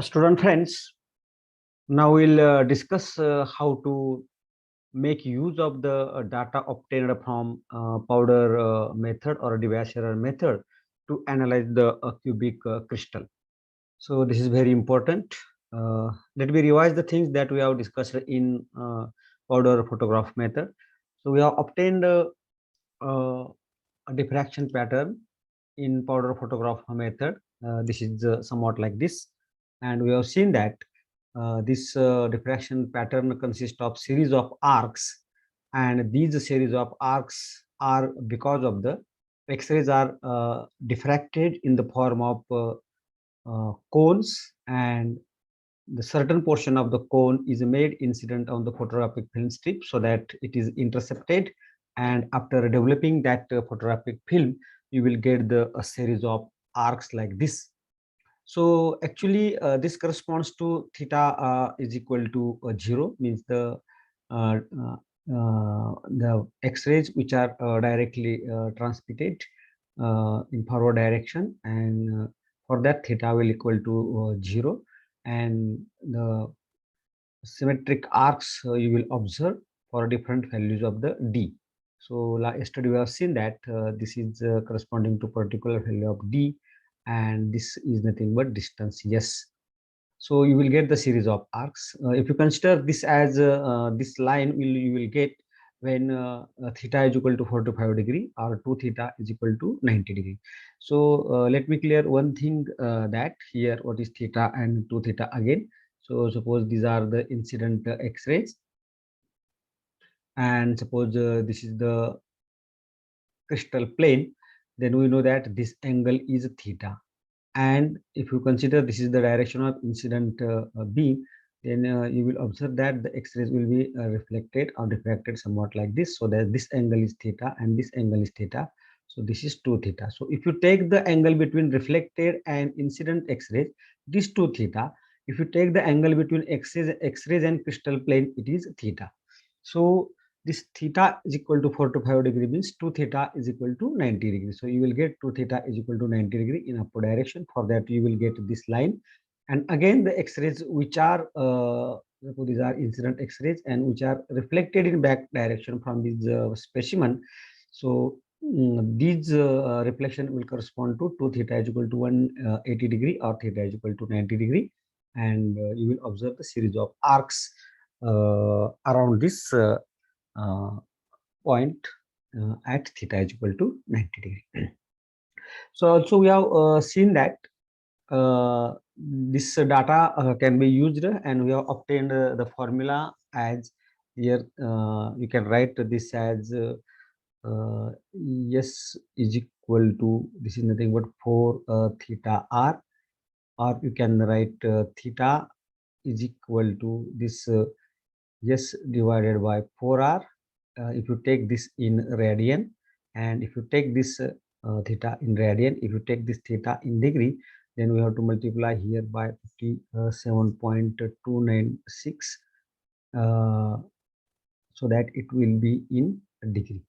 Student friends, now we'll discuss how to make use of the data obtained from powder method or Debye method to analyze the cubic crystal. So this is very important. Let me revise the things that we have discussed in powder photograph method. So we have obtained uh, a diffraction pattern in powder photograph method. This is somewhat like this, and we have seen that this diffraction pattern consists of series of arcs, and these series of arcs are because of the X-rays are diffracted in the form of cones, and the certain portion of the cone is made incident on the photographic film strip so that it is intercepted, and after developing that photographic film you will get the a series of arcs like this. So actually this corresponds to theta is equal to 0, means uh, uh, the X-rays which are directly transmitted in forward direction, and for that theta will equal to 0, and the symmetric arcs you will observe for different values of the d. So yesterday we have seen that this is corresponding to particular value of d, and this is nothing but distance s. So you will get the series of arcs. If you consider this as this line, you will get when theta is equal to 45 degree or 2 theta is equal to 90 degree. So let me clear one thing, that here what is theta and 2 theta again. So suppose these are the incident X-rays, and suppose this is the crystal plane, then we know that this angle is theta. And if you consider this is the direction of incident beam, then you will observe that the X-rays will be reflected or diffracted somewhat like this, so that this angle is theta and this angle is theta. So this is 2 theta. So if you take the angle between reflected and incident X-rays, this 2 theta. If you take the angle between X-rays and crystal plane, it is theta. So this theta is equal to 4 to 5 degree, means 2 theta is equal to 90 degree. So you will get 2 theta is equal to 90 degree in upward direction. For that you will get this line, and again the X-rays which are these are incident X-rays and which are reflected in back direction from this specimen. So these reflection will correspond to 2 theta is equal to 180 degree or theta is equal to 90 degree, and you will observe the series of arcs around this uh, point at theta is equal to 90 degree. So also we have seen that this data can be used, and we have obtained the formula as here. You can write this as S is equal to, this is nothing but 4 theta r, or you can write theta is equal to this S divided by 4r. If you take this in radian, and if you take this theta in radian, if you take this theta in degree, then we have to multiply here by 57.296, so that it will be in degree.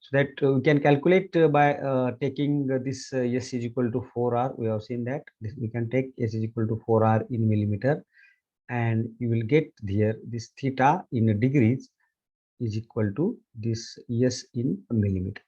So that we can calculate by taking this S is equal to 4r. We have seen that this, we can take S is equal to 4r in millimeter, and you will get here this theta in degrees is equal to this S in millimeter.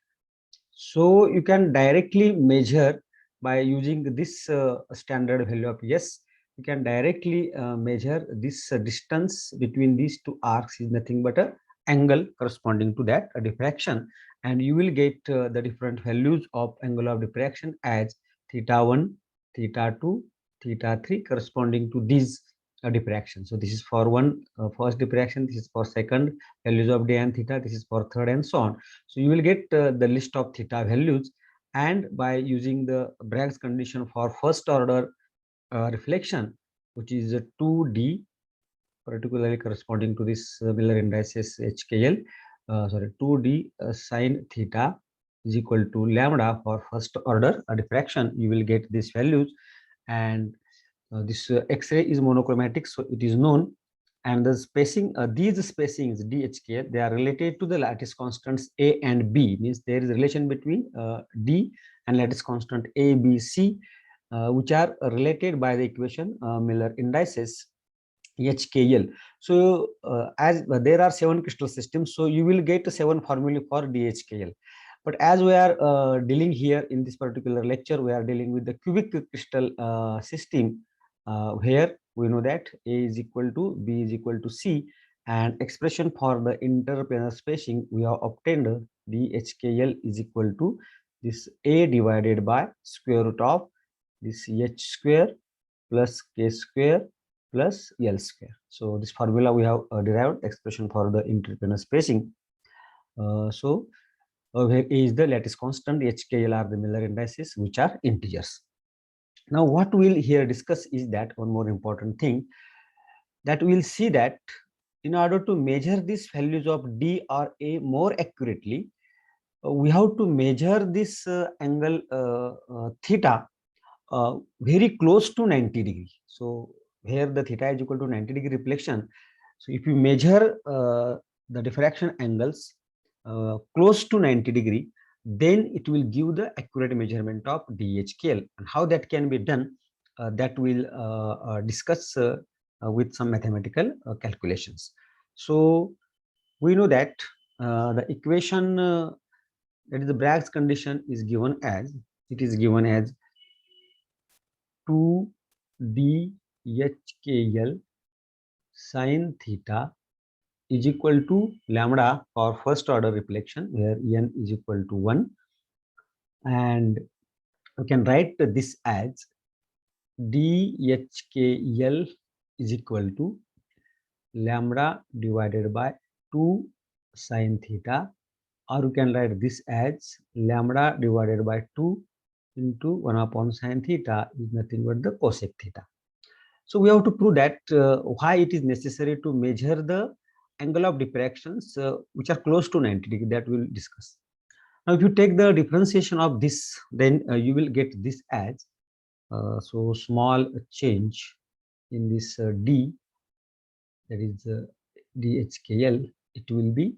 So you can directly measure by using this standard value of S. You can directly measure this distance between these two arcs is nothing but a angle corresponding to that diffraction, and you will get the different values of angle of diffraction as theta 1, theta 2, theta 3 corresponding to these diffraction. So this is for one first diffraction, this is for second values of d and theta, this is for third, and so on. So you will get the list of theta values, and by using the Bragg's condition for first order reflection, which is 2d, particularly corresponding to this Miller indices HKL, 2d sine theta is equal to lambda for first order diffraction, you will get these values. And this X-ray is monochromatic, so it is known, and the spacing, these spacings DHK, they are related to the lattice constants A and B, means there is a relation between D and lattice constant A, B, C. which are related by the equation Miller indices HKL. So as there are 7 crystal systems, so you will get 7 formulae for DHKL. But as we are dealing here in this particular lecture, we are dealing with the cubic crystal system, where we know that A is equal to B is equal to C, and expression for the interplanar spacing we have obtained DHKL is equal to this A divided by square root of this H square plus K square plus L square. So this formula we have derived expression for the interplanar spacing. Where A is the lattice constant, HKL are the Miller indices, which are integers. Now what we'll here discuss is that one more important thing, that we'll see that in order to measure these values of D or A more accurately, we have to measure this angle theta very close to 90 degree. So here the theta is equal to 90 degree reflection. So if you measure the diffraction angles close to 90 degree, then it will give the accurate measurement of DHKL. And how that can be done, that we'll discuss with some mathematical calculations. So we know that the equation that is the Bragg's condition is given as, it is given as 2 DHKL sin theta is equal to lambda for first order reflection, where n is equal to 1, and we can write this as DHKL is equal to lambda divided by 2 sin theta, or we can write this as lambda divided by 2 into 1 upon sin theta is nothing but the cosec theta. So we have to prove that why it is necessary to measure the angle of diffractions which are close to 90 degree, that we will discuss. Now if you take the differentiation of this, then you will get this as so small change in this D, that is DHKL, it will be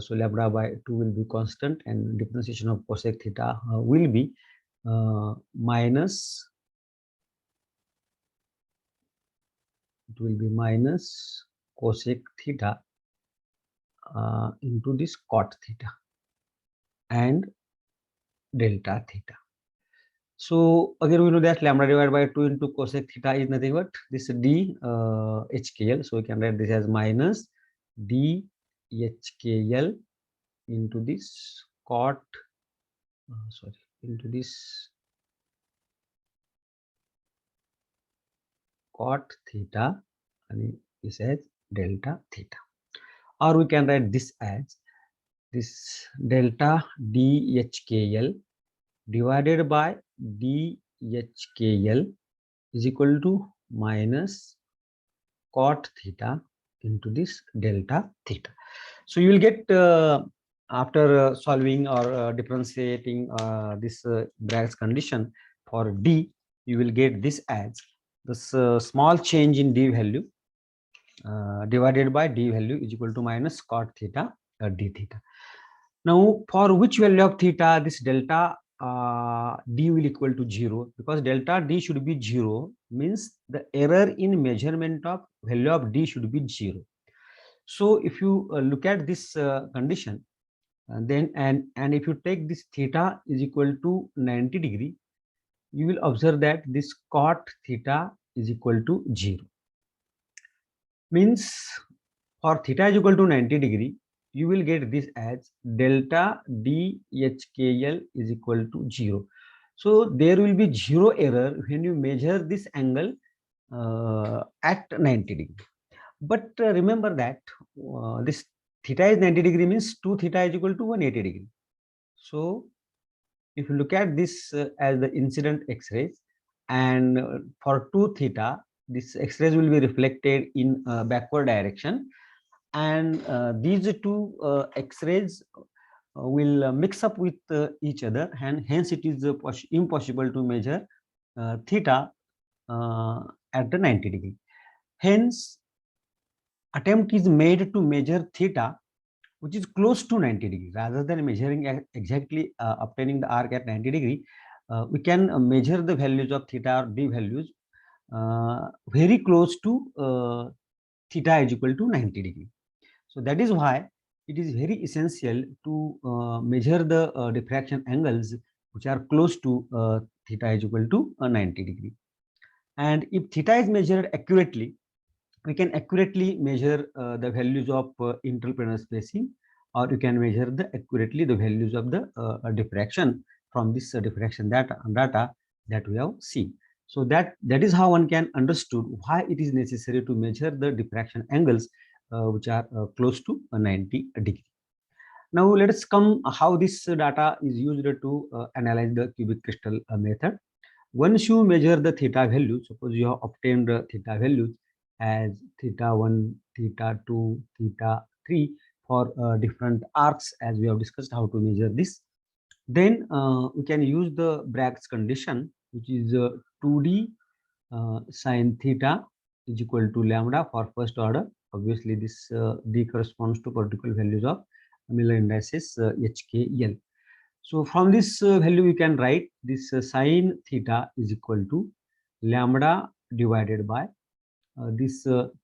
so lambda by 2 will be constant, and differentiation of cosec theta will be minus, it will be minus cosec theta into this cot theta and delta theta. So again we know that lambda divided by 2 into cosec theta is nothing but this D HKL. So we can write this as minus D HKL into this cot, into this cot theta, and this as delta theta. Or we can write this as this delta DHKL divided by DHKL is equal to minus cot theta into this delta theta. So you will get after solving or differentiating this Bragg's condition for D, you will get this as this small change in D value divided by D value is equal to minus cot theta D theta. Now for which value of theta this delta D will equal to 0, because delta D should be 0, means the error in measurement of value of D should be 0. So if you look at this condition, then and if you take this theta is equal to 90 degree, you will observe that this cot theta is equal to 0. Means for theta is equal to 90 degree, you will get this as delta DHKL is equal to 0. So there will be 0 error when you measure this angle at 90 degree. But remember that this theta is 90 degree means 2 theta is equal to 180 degree. So if you look at this as the incident X-rays, and for 2 theta, this X-rays will be reflected in backward direction, and these two X-rays will mix up with each other, and hence it is impossible to measure theta at the 90 degree. Hence attempt is made to measure theta which is close to 90 degree rather than measuring exactly obtaining the arc at 90 degree. we can measure the values of theta or d values very close to theta is equal to 90 degree. So that is why it is very essential to measure the diffraction angles which are close to theta is equal to 90 degree. And if theta is measured accurately, we can accurately measure the values of interplanar spacing, or you can measure accurately the values of the diffraction from this diffraction data that we have seen. So that is how one can understood why it is necessary to measure the diffraction angles which are close to 90 degree. Now let us come how this data is used to analyze the cubic crystal method. Once you measure the theta value, suppose you have obtained theta values as theta 1, theta 2, theta 3 for different arcs, as we have discussed how to measure this. Then we can use the Bragg's condition, which is 2d sine theta is equal to lambda for first order. Obviously, this d corresponds to particular values of Miller indices HKL. So from this value, we can write this sine theta is equal to lambda divided by this 2d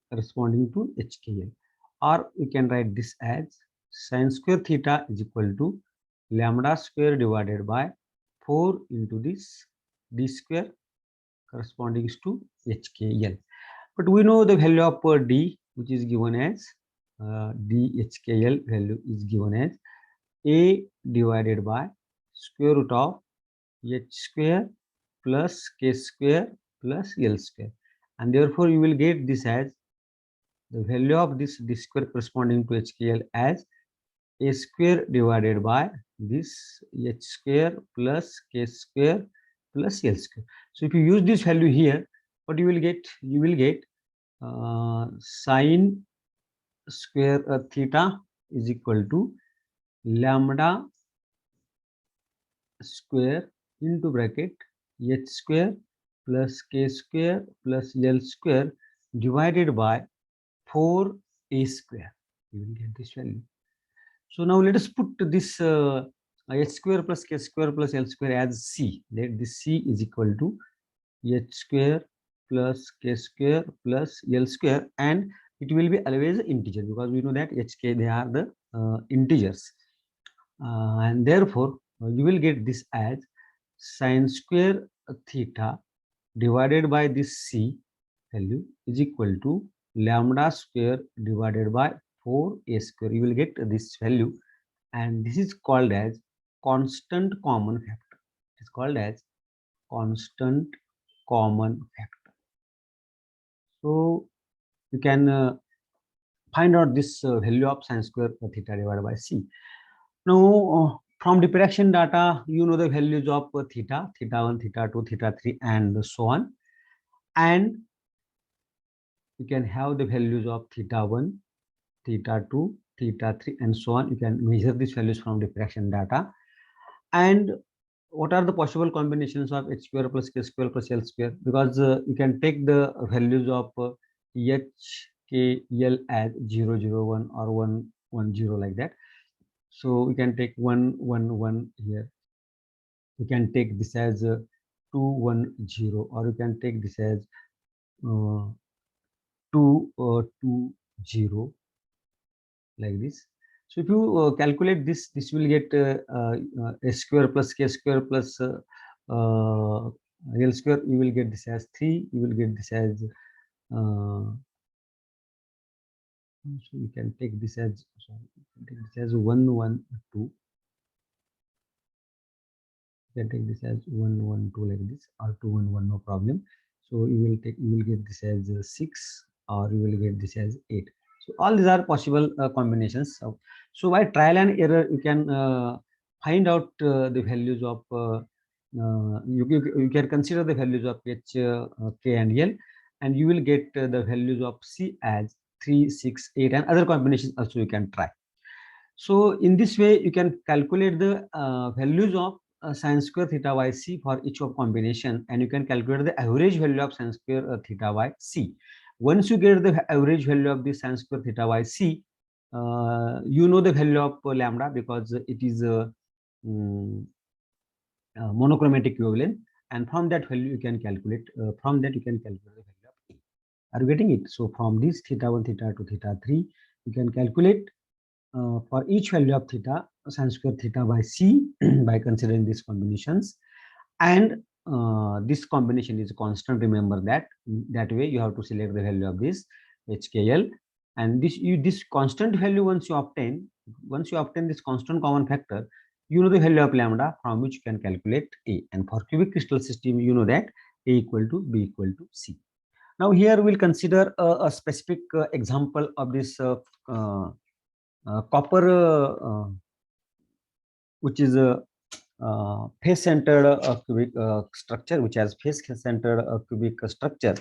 corresponding to HKL, or we can write this as sine square theta is equal to lambda square divided by 4 into this d square corresponding to HKL. But we know the value of d, which is given as DHKL value is given as a divided by square root of h square plus k square plus l square, and therefore you will get this as the value of this d square corresponding to HKL as a square divided by this h square plus k square plus l square. So if you use this value here, what you will get? You will get sine square theta is equal to lambda square into bracket h square plus k square plus l square divided by 4a square. You will get this value. So now let us put this h square plus k square plus l square as c. Let this c is equal to h square plus k square plus l square, and it will be always integer because we know that hk they are the integers, and therefore you will get this as sine square theta divided by this c value is equal to lambda square divided by 4a square. You will get this value, and this is called as constant common factor. It is called as constant common factor. So you can find out this value of sine square theta divided by c. Now from diffraction data, you know the values of theta, theta 1, theta 2, theta 3, and so on. And you can have the values of theta 1, theta 2, theta 3, and so on. You can measure these values from diffraction data. And what are the possible combinations of h square plus k square plus l square? Because you can take the values of h, k, l as 0, 0, 1 or 1, 1, 0 like that. So we can take 1, 1, 1 here. You can take this as 2, 1, 0, or you can take this as 2, 2, 0 like this. So if you calculate this, this will get s square plus k square plus l square. You will get this as 3. You will get this as so you can take this as 1, 1, 2. You can take this as 1, 1, 2 like this, or 2, 1, 1, no problem. So you will get this as 6, or you will get this as 8. So all these are possible combinations. So by trial and error, you can find out the values of you can consider the values of h, k, and l, and you will get the values of c as 3, 6, 8, and other combinations also you can try. So in this way, you can calculate the values of sine square theta by c for each of combination, and you can calculate the average value of sine square theta by c. Once you get the average value of the sine square theta by c, you know the value of lambda because it is monochromatic equivalent, and from that value you can calculate the value of A. Are you getting it? So from this theta 1, theta 2, theta 3, you can calculate for each value of theta sin square theta by C by considering these combinations, and this combination is constant. Remember that way you have to select the value of this HKL, and this constant value once you obtain this constant common factor, you know the value of lambda from which you can calculate A, and for cubic crystal system you know that A equal to B equal to C. Now here we'll consider a specific example of this copper which is a face-centered cubic structure, which has face-centered cubic structure,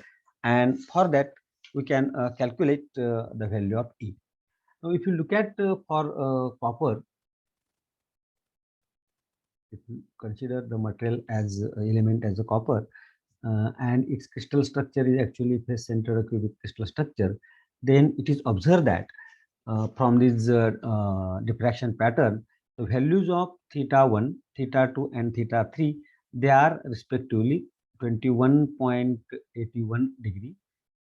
and for that we can calculate the value of E. Now if you look at for copper, if you consider the material as element as a copper, and its crystal structure is actually face-centered cubic crystal structure, then it is observed that from this diffraction pattern, the values of theta 1, theta 2, and theta 3, they are respectively 21.81 degree.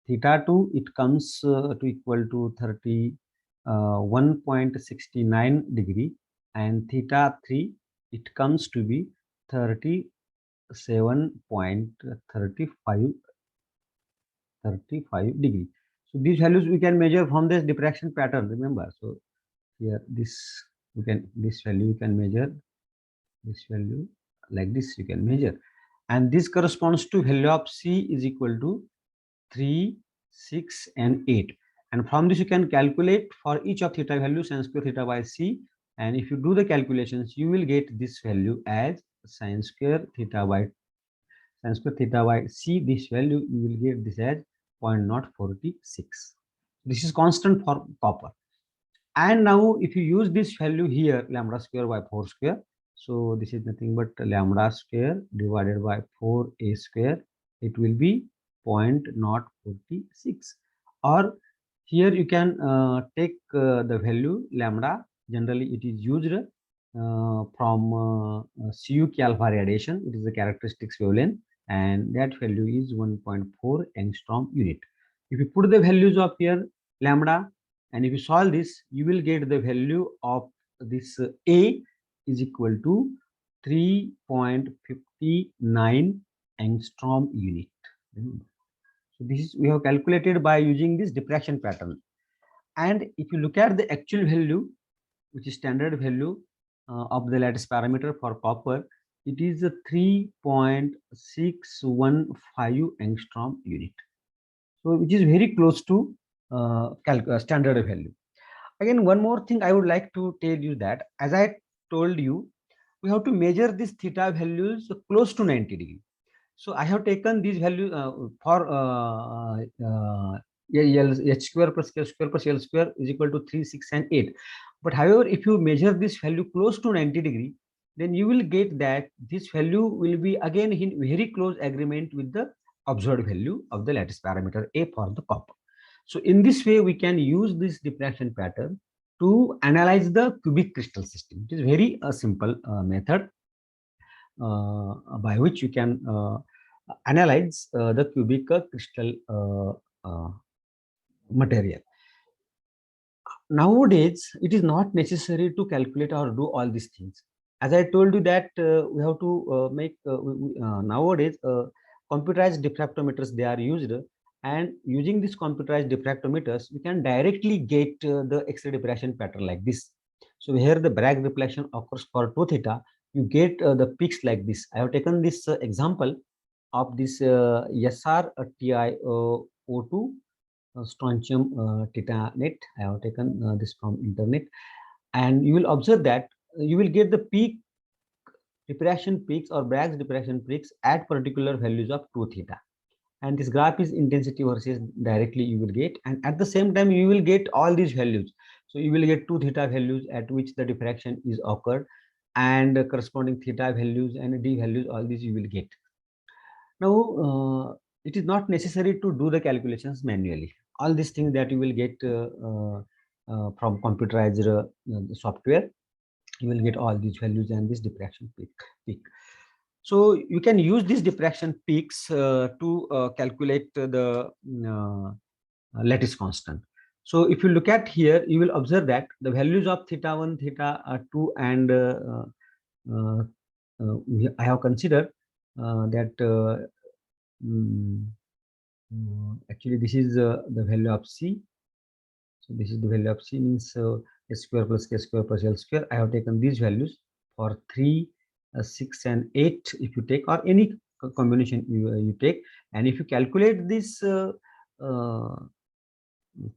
Theta 2, it comes to equal to 31.69 degree, and theta 3, it comes to be 37.35 degree. So these values we can measure from this diffraction pattern, remember. So here this value you can measure, this value like this you can measure, and this corresponds to value of C is equal to 3, 6, and 8, and from this you can calculate for each of theta value sin square theta by C, and if you do the calculations you will get this value as sin square theta by C. This value you will get this as 0.046. This is constant for copper. And now if you use this value here, lambda square by 4 square, so this is nothing but lambda square divided by 4a square, it will be 0.046. Or here you can take the value lambda, generally it is used from CuK alpha radiation, it is the characteristics wavelength, and that value is 1.4 angstrom unit. If you put the values of here lambda, and if you solve this, you will get the value of this A is equal to 3.59 angstrom unit. So this is we have calculated by using this diffraction pattern. And if you look at the actual value, which is standard value of the lattice parameter for copper, it is a 3.615 angstrom unit. So which is very close to standard value. Again, one more thing I would like to tell you that, as I told you, we have to measure these theta values close to 90 degree. So I have taken these values for H square plus K square plus L square is equal to 3, 6, and 8. But however, if you measure this value close to 90 degree, then you will get that this value will be again in very close agreement with the observed value of the lattice parameter A for the copper. So in this way, we can use this diffraction pattern to analyze the cubic crystal system. It is very simple method by which you can analyze the cubic crystal material. Nowadays, it is not necessary to calculate or do all these things. As I told you that we have to make nowadays computerized diffractometers they are used, and using these computerized diffractometers we can directly get the X-ray diffraction pattern like this. So here the Bragg reflection occurs for 2 theta, you get the peaks like this. I have taken this example of this SR-TiO2 strontium titanate. I have taken this from internet, and you will observe that you will get the peak diffraction peaks or Bragg's diffraction peaks at particular values of 2 theta, and this graph is intensity versus directly you will get, and at the same time you will get all these values. So you will get 2 theta values at which the diffraction is occurred, and corresponding theta values and d values, all these you will get. Now it is not necessary to do the calculations manually. All these things that you will get from computerized software, you will get all these values and this diffraction peak. So you can use these diffraction peaks to calculate the lattice constant. So if you look at here, you will observe that the values of theta 1, theta 2, and I have considered that actually this is the value of C. So this is the value of C, means S square plus K square plus L square. I have taken these values for 3, 6 and 8 if you take, or any combination you take. And if you calculate this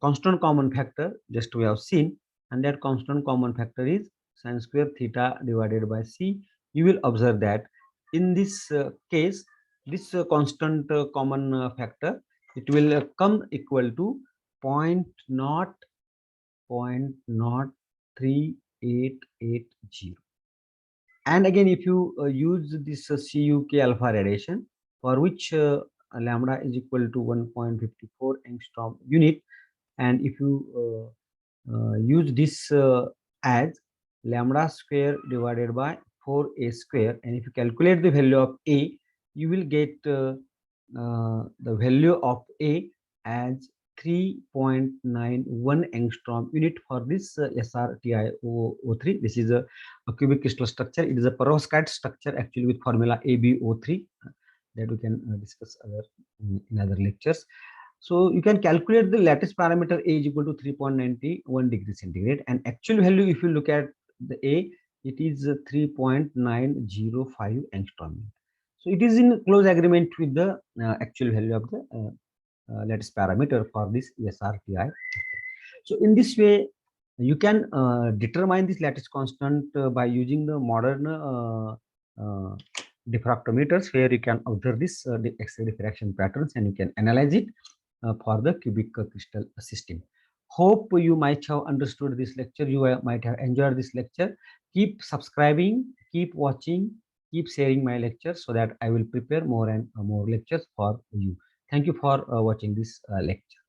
constant common factor, just we have seen, and that constant common factor is sin square theta divided by C, you will observe that in this case, this constant common factor, it will come equal to 0.03880. And again, if you use this CUK alpha radiation, for which lambda is equal to 1.54 angstrom unit, and if you use this as lambda square divided by 4a square, and if you calculate the value of a, you will get the value of a as 3.91 angstrom unit for this SRTiO3. This is a cubic crystal structure. It is a perovskite structure actually with formula AbO3 that we can discuss in other lectures. So you can calculate the lattice parameter A is equal to 3.91 degrees centigrade, and actual value, if you look at the A, it is 3.905 angstrom. So it is in close agreement with the actual value of the lattice parameter for this SRTI. So in this way, you can determine this lattice constant by using the modern diffractometers, where you can observe this the X-ray diffraction patterns, and you can analyze it for the cubic crystal system. Hope you might have understood this lecture. You might have enjoyed this lecture. Keep subscribing, keep watching, keep sharing my lectures, so that I will prepare more and more lectures for you. Thank you for watching this lecture.